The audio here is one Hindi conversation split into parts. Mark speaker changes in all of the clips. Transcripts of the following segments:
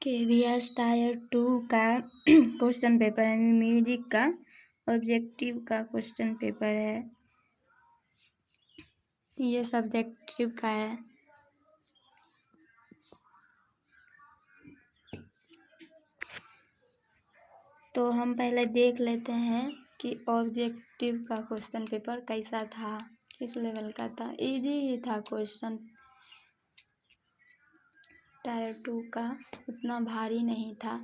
Speaker 1: KVS टायर 2 का क्वेश्चन पेपर है, म्यूजिक का ऑब्जेक्टिव का क्वेश्चन पेपर है। ये सब्जेक्टिव का है। तो हम पहले देख लेते हैं कि ऑब्जेक्टिव का क्वेश्चन पेपर कैसा था, किस लेवल का था। इजी ही था क्वेश्चन, टायर 2 का उतना भारी नहीं था।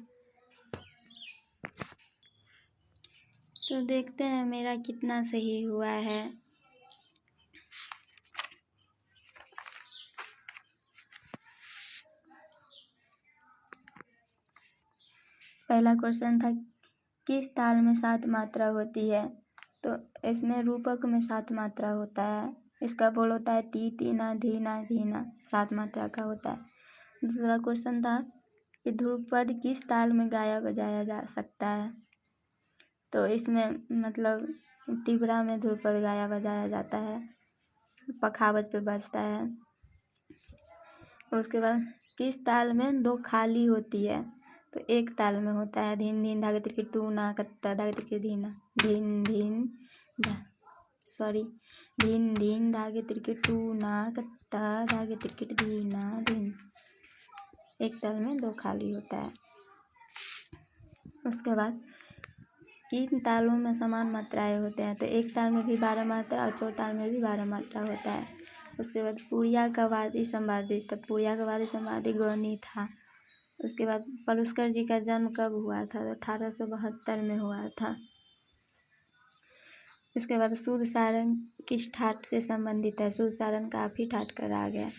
Speaker 1: तो देखते हैं मेरा कितना सही हुआ है। पहला क्वेश्चन था किस ताल में 7 मात्रा होती है। तो इसमें रूपक में 7 मात्रा होता है। इसका बोल होता है ती, तीना, धीना, धीना, 7 मात्रा का होता है। दूसरा क्वेश्चन था कि ध्रुपद किस ताल में गाया बजाया जा सकता है। तो इसमें मतलब तिबरा में ध्रुपद गाया बजाया जाता है, पखावज पे बजता है। उसके बाद किस ताल में 2 खाली होती है। तो एक ताल में होता है धीन धीन धागे तिरकिट तू ना कत्ता धागे तिरकिट धीना, धीन धीन धीन धीन धागे तिरकिट तू ना कत्ता धागे तिरकिट धीना धीन। एक ताल में 2 खाली होता है। उसके बाद किन तालों में समान मात्राएं होते हैं। तो एक ताल में भी 12 मात्रा और चौताल में भी 12 मात्रा होता है। उसके बाद पुरिया का वादी संवादी। तो पुरिया का वादी संवादी गौनी था। उसके बाद पलुस्कर जी का जन्म कब हुआ था। तो 1872 में हुआ था। उसके बाद शुद्ध सारण किस ठाट से संबंधित है। शुद्ध सारण काफी ठाट का राग है।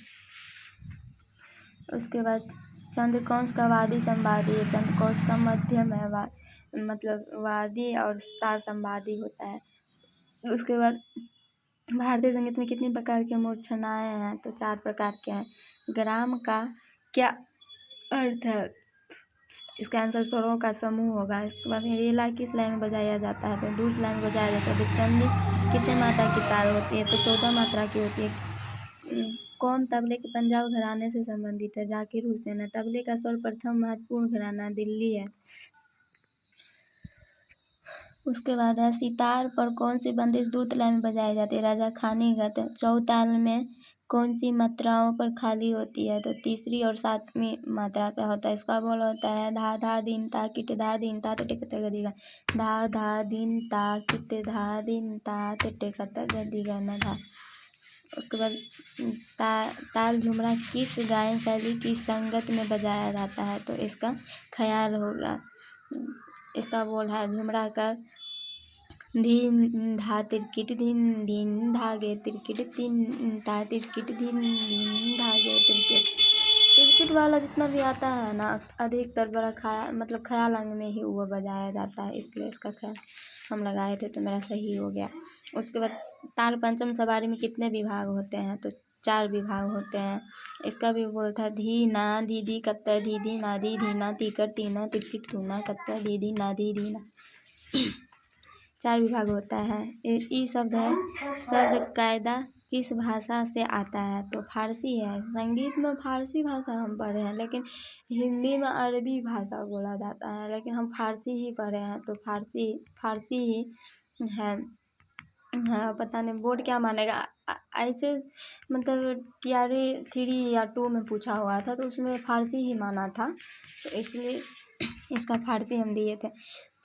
Speaker 1: उसके बाद चंद्रकौंस का वादी संवादी है। चंद्रकौंस का मध्यम है, मतलब वादी और सा संवादी होता है। उसके बाद भारतीय संगीत में कितनी प्रकार के मूर्छनाएं हैं। तो 4 प्रकार के हैं। ग्राम का क्या अर्थ है। इसका आंसर स्वरों का समूह होगा। इसके बाद रेला किस लय में बजाया जाता है। तो दूध लय में बजाया जाता है। तो चंदी कितने मात्रा की ताल होती है। तो 14 मात्रा की होती है। कौन तबले के पंजाब घराने से संबंधित है। जाकिर हुसैन है। तबले का सर्वप्रथम महत्वपूर्ण घराना दिल्ली है। उसके बाद है सितार पर कौन सी बंदिश द्रुत लय में बजाई जाती है। राजा खानी गत। चौताल में कौन सी मात्राओं पर खाली होती है। तो तीसरी और 7वीं मात्रा पे होता है। इसका बोल होता है धा धा दिन ता किट धा दिन ता टिटे कत गदिगा, धा धा दिन ता किट धा दिन ता टिटे कत गदिगा न धा। उसके बाद ताल झुमरा किस गायन शैली की संगत में बजाया जाता है। तो इसका ख्याल होगा। इसका बोल है झुमरा का धीन धा तिरकिट धीन धीन धागे तिरकिट तीन ता तिरकिट धीन धीन धागे तिरकिट। तिरकिट वाला जितना भी आता है ना, अधिकतर बड़ा मतलब ख्याल अंग में ही वो बजाया जाता है, इसलिए इसका ख्याल हम लगाए थे तो मेरा सही हो गया। उसके बाद ताल पंचम सवारी में कितने विभाग होते हैं। तो 4 विभाग होते हैं। इसका भी बोल था धी ना दीदी कत्ता दीदी ना दी धीना तीकर तीना तिरकिट तूना कत्ता दीदी ना दी धीना। 4 विभाग होता है। ई शब्द है। शब्द कायदा किस भाषा से आता है। तो फारसी है। संगीत में फारसी भाषा हम पढ़े हैं, लेकिन हिंदी में अरबी भाषा बोला जाता है, लेकिन हम फारसी ही पढ़े हैं तो फारसी ही है। हाँ, पता नहीं बोर्ड क्या मानेगा। ऐसे मतलब TRE 3 या 2 में पूछा हुआ था तो उसमें फारसी ही माना था, तो इसलिए इसका फारसी हम दिए थे।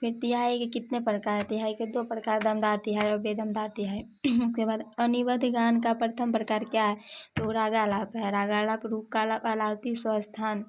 Speaker 1: फिर तिहाई के कितने प्रकार। तिहाई के 2 प्रकार, दमदार तिहाई और बेदमदार तिहाई। उसके बाद अनिबद्ध गान का प्रथम प्रकार क्या है। तो रागालाप है। रागालाप, रूपकालाप, आलापी, स्वस्थान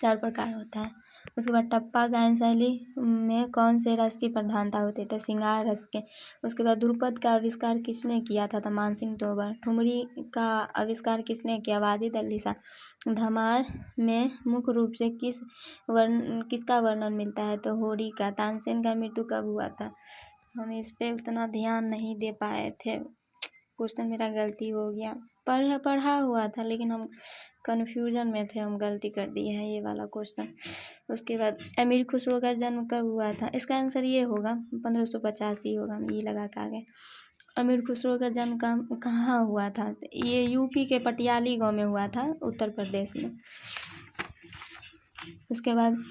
Speaker 1: 4 प्रकार होता है। उसके बाद टप्पा गायन शैली में कौन से रस की प्रधानता होती है। तो श्रृंगार रस के। उसके बाद ध्रुपद का आविष्कार किसने किया था। तो मानसिंह तोमर। ठुमरी का आविष्कार किसने किया। वाजिद अली शाह। धमार में मुख्य रूप से किसका वर्णन मिलता है। तो होरी का। तानसेन का मृत्यु कब हुआ था। हम इस पे उतना ध्यान नहीं दे पाए थे, क्वेश्चन मेरा गलती हो गया। पढ़ा हुआ था लेकिन हम कन्फ्यूजन में थे, हम गलती कर दिए हैं ये वाला क्वेश्चन। उसके बाद अमीर खुसरो का जन्म कब हुआ था। इसका आंसर ये होगा 1585 होगा। हम ये लगा के आ गए। अमीर खुसरो का जन्म कहाँ हुआ था। ये यूपी के पटियाली गांव में हुआ था, उत्तर प्रदेश में। उसके बाद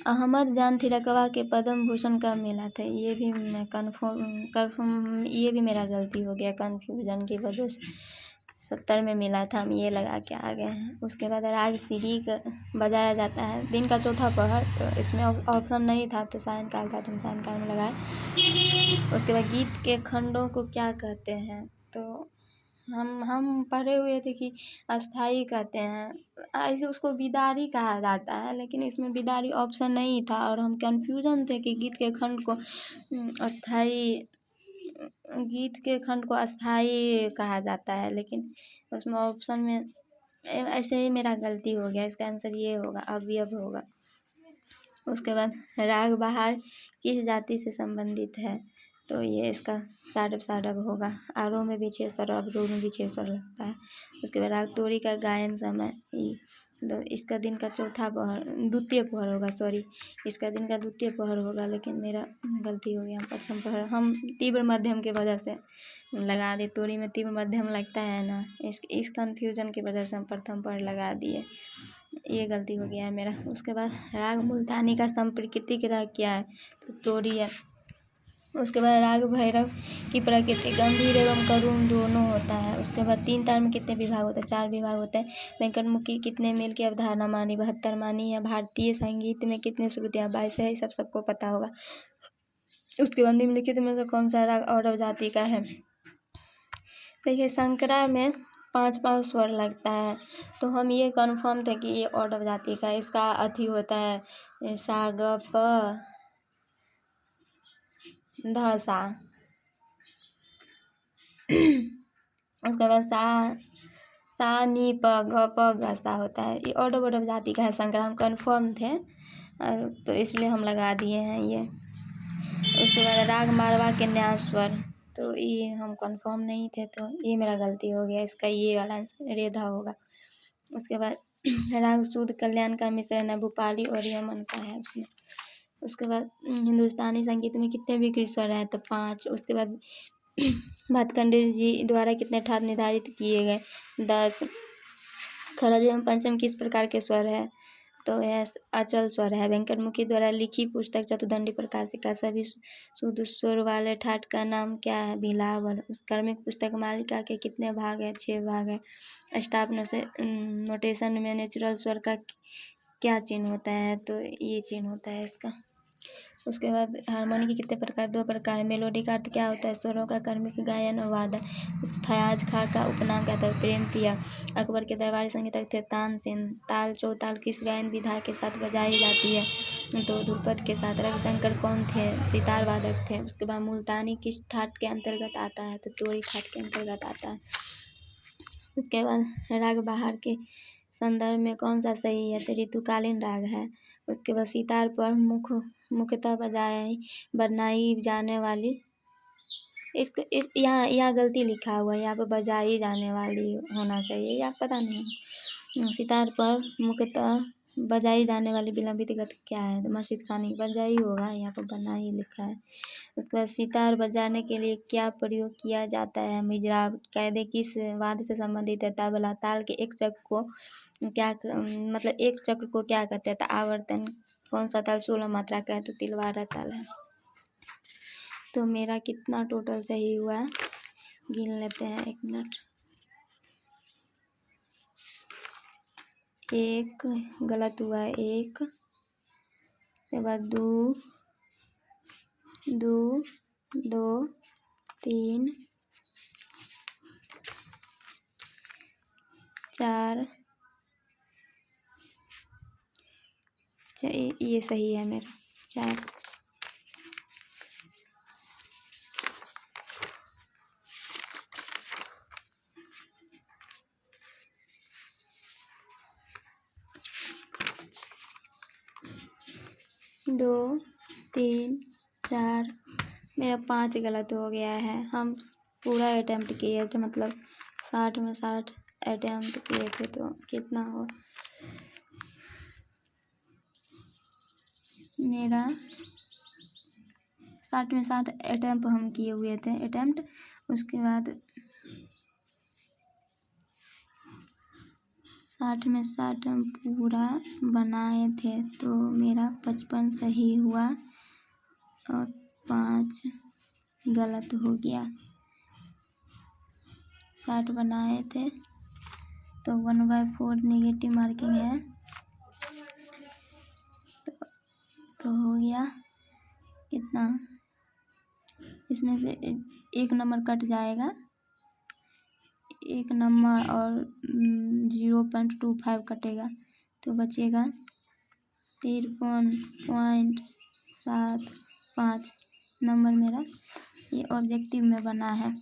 Speaker 1: अहमद जान थिरकवा के पद्म भूषण कब मिला था, ये भी मैं कन्फर्म ये भी मेरा गलती हो गया कन्फ्यूजन की वजह से। 70 में मिला था, हम ये लगा के आ गए हैं। उसके बाद राग सीरी बजाया जाता है दिन का चौथा पहर, तो इसमें ऑप्शन नहीं था तो सायंकाल था तो हम सायंकाल में लगाए। उसके बाद गीत के खंडों को क्या कहते हैं, तो हम पढ़े हुए थे कि अस्थाई कहते हैं, ऐसे उसको बिदारी कहा जाता है, लेकिन इसमें बिदारी ऑप्शन नहीं था और हम कन्फ्यूजन थे कि गीत के खंड को अस्थाई कहा जाता है, लेकिन उसमें ऑप्शन में ऐसे ही मेरा गलती हो गया। इसका आंसर ये होगा, अवयव होगा। उसके बाद राग बहार किस जाति से संबंधित है, तो ये इसका साडव होगा। आरोह में भी 6 स्वर, अवरोह में भी 6 स्वर लगता है। उसके बाद राग तोड़ी का गायन समय, तो इसका दिन का द्वितीय पहर होगा, इसका दिन का द्वितीय पहर होगा, लेकिन मेरा गलती हो गया, प्रथम पहर। हम तीव्र मध्यम की वजह से लगा दिए, तोड़ी में तीव्र मध्यम लगता है ना, इस कन्फ्यूजन की वजह से हम प्रथम पहर लगा दिए, ये गलती हो गया है मेरा। उसके बाद राग मुल्तानी का संप्रकृतिक राग क्या है, तो तोड़ी है। उसके बाद राग भैरव की प्रकृति गंभीर एवं करुण दोनों होता है। उसके बाद 3 ताल में कितने विभाग होते हैं, 4 विभाग होते हैं। वेंकटमुखी कितने मेल की अवधारणा मानी, 72 मानी है। भारतीय संगीत में कितने श्रुतियाँ, 22 है, सबको पता होगा। उसके बाद निम्नलिखित में से कौन सा राग औरव जाति का है, देखिए शंकरा में 5 स्वर लगता है, तो हम ये कन्फर्म थे कि ये औरव जाति का। इसका अथी होता है सा ग प ध सा। उसके बाद सा नी प ग प ग सा होता है, ये औरव जाति का है। शंकरा हम कन्फर्म थे और तो इसलिए हम लगा दिए हैं ये। उसके बाद राग मारवा के न्यास स्वर, तो ये हम कन्फर्म नहीं थे, तो ये मेरा गलती हो गया, इसका ये वाला आंसर रेधा होगा। उसके बाद राग शुद्ध कल्याण का मिश्रण है, भूपाली और यमन का है उसमें। उसके बाद हिंदुस्तानी संगीत में कितने विकृत स्वर हैं, तो 5। उसके बाद भातखंडे जी द्वारा कितने ठाट निर्धारित किए गए, 10। खरज एवं पंचम किस प्रकार के स्वर है, तो यह अचल स्वर है। वेंकटमुखी द्वारा लिखी पुस्तक चतुर्दंडी प्रकाशिका सभी शुद्ध स्वर वाले ठाट का नाम क्या है, बिलावल। उस कार्मिक पुस्तक मालिका के कितने भाग है, 6 भाग है। स्टाफ नोटेशन में नेचुरल स्वर का क्या चिन्ह होता है, तो ये चिन्ह होता है इसका। उसके बाद हारमोनी के कितने प्रकार, 2 प्रकार है। मेलोडी का अर्थ क्या होता है, स्वरों का कर्मिक गायन और वादन। फयाज खां का उपनाम क्या था, प्रेम पिया। अकबर के दरबारी संगीतज्ञ थे तानसेन। ताल चौताल किस गायन विधा के साथ बजाई जाती है, तो ध्रुपद के साथ। रविशंकर कौन थे, सितार वादक थे। उसके बाद मुल्तानी किस ठाट के अंतर्गत आता है, तो तोड़ी ठाट के अंतर्गत आता है। उसके बाद राग बहार के संदर्भ में कौन सा सही है, तो ऋतुकालीन राग है। उसके बाद सितार पर मुख्यतः बनाई जाने वाली, इस यहाँ गलती लिखा हुआ है, यहाँ पर बजाई जाने वाली होना चाहिए, या पता नहीं। सितार पर मुख्यतः बजाई जाने वाली विलंबित गति क्या है, तो मस्जिद खानी बजाई होगा, यहाँ पर बनाई लिखा है। उसके बाद सितार बजाने के लिए क्या प्रयोग किया जाता है, मिजराब। कायदे किस वाद्य से संबंधित है, तबला। ताल के एक चक्र को क्या मतलब एक चक्र को क्या कहते हैं, तो आवर्तन। कौन सा ताल 16 मात्रा का है, तो तिलवारा ताल है। तो मेरा कितना टोटल सही हुआ है, गिन लेते हैं, 1 मिनट। 1 गलत हुआ है, 1 के बाद 2 2 2 3 4 ये सही है मेरा, 4। दो 3 4 मेरा 5 गलत हो गया है। हम पूरा अटैम्प्ट किए थे, मतलब 60 में 60 अटैम्प्ट किए थे, तो कितना हो मेरा 60 में 60 अटैम्प्ट हम किए हुए थे अटैम्प्ट। उसके बाद 60 में 60 हम पूरा बनाए थे तो मेरा 55 सही हुआ और 5 गलत हो गया। 60 बनाए थे तो 1/4 नेगेटिव मार्किंग है तो हो गया कितना, इसमें से एक नंबर कट जाएगा, एक नंबर और 0.25 कटेगा तो बचेगा 53.75 नंबर मेरा ये ऑब्जेक्टिव में बना है।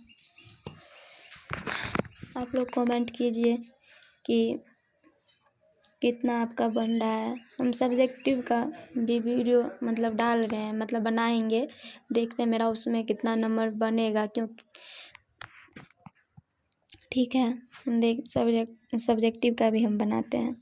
Speaker 1: आप लोग कमेंट कीजिए कि कितना आपका बन रहा है। हम सब्जेक्टिव का भी वीडियो मतलब डाल रहे हैं, मतलब बनाएंगे, देखते हैं मेरा उसमें कितना नंबर बनेगा, क्योंकि ठीक है हम सब्जेक्टिव का भी हम बनाते हैं।